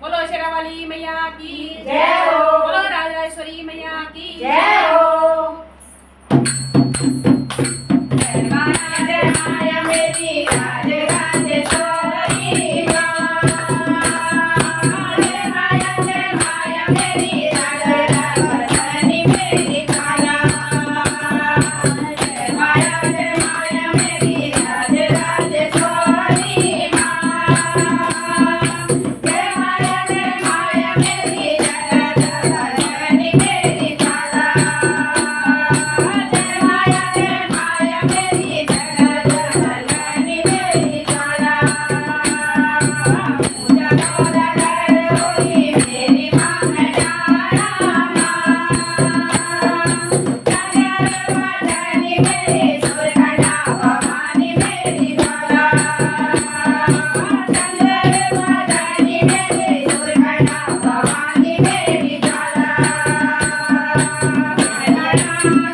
बोलो शेरावाली मैया की जय हो। बोलो राजराजेश्वरी मैया की जय हो। जय माया जय माया मेरी राजराजेश्वरी माँ। जय माया मेरी राजराजेश्वरी मेरी काला। जय माया मेरी राजराजेश्वरी माँ। जय माया मेरी राजराजेश्वरी मेरी काला। जय माया मेरी राजराजेश्वरी मेरी काला। पूजा गौरा होई मेरी माँ जाना माँ। राजराजेश्वरी मेरी दुर्गा भवानी मेरी काला। राजराजेश्वरी मेरी दुर्गा भवानी मेरी काला।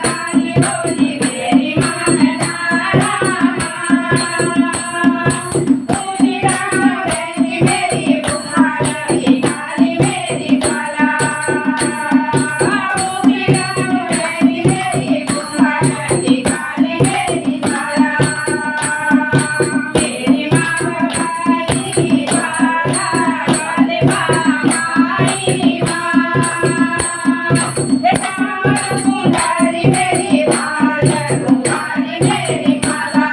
रानी बोली मेरी माँ जाना पूजी रानी मेरी बुखारी काली मेरी काला। पूजी रानी मेरी बुखारी काली मेरी काला। मेरी माँ भवानी काला काले भवानी माँ। श्याम सुंदरी मेरी बाल कुमारी मेरी काला।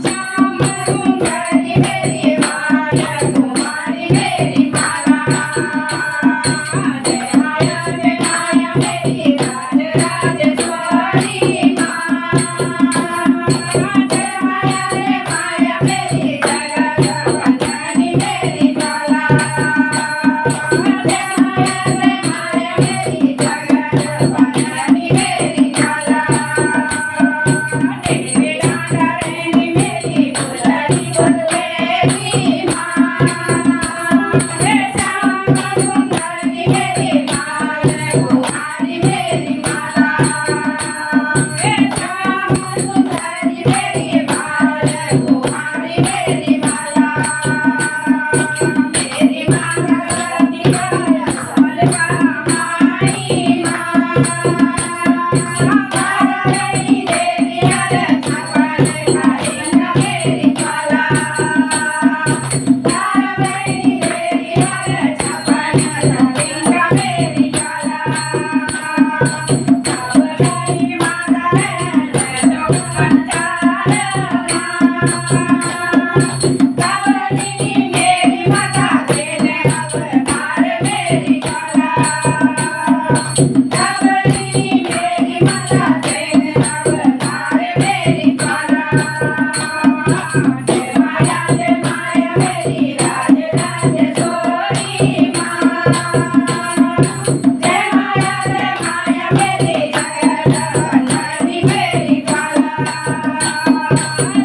श्याम सुंदरी मेरी बाल कुमारी मेरी काला। जय माया मेरी राजराजेश्वरी माँ। जय माया मेरी जगदम्बा मेरी काला। जय माया मेरी जगदम्बा मेरी काला। तेरे रानी मेरी बुलरी बुलरी माँ। हे श्याम सुंदरी मेरी बाल कुमारी मेरी माला। हे श्याम सुंदरी मेरी बाल कुमारी मेरी माला। मेरी माँ भगवती काया सबल माई माँ। भारती देवी हर छपन करेंगा मेरी काला। भारती देवी हर छपन करेंगा मेरी काला। कावड़ी माता है तो पंचाल कावड़ी मेरी माता तेरे अवतार मेरी काला। कावड़ी मेरी माता तेरे अवतार मेरी काला। जय माया मेरी राजराजेश्वरी माँ। जय माया मेरी जगदम्बा मेरी काला।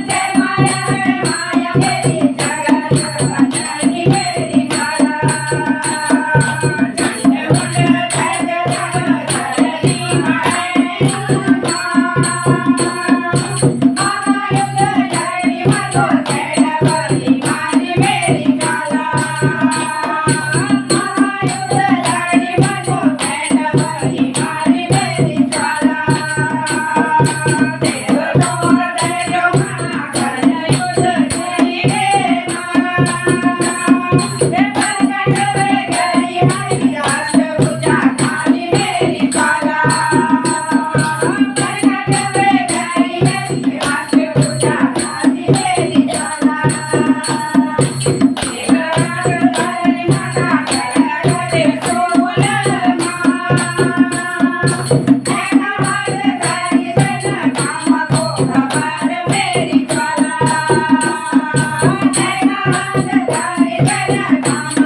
जय माया मेरी जगदम्बा मेरी काला। चंड मुंड धर धरती है महायुद्ध लड़ी मतो कैलावरी मारी मेरी काला। महायुद्ध लड़ी मतो कैलावरी मारी मेरी काला। देव तोर देजो माँ कर युद्ध तेरी रे माँ। हे प्रकट वे गई हरि अष्टभुजा काली मेरी काला। प्रकट वे गई हरि अष्टभुजा काली मेरी काला। एक राग धरनी माता करगते सोल माँ। एक हाथ धरी जन काम को खबर मेरी काला। एक हाथ धरी जन काम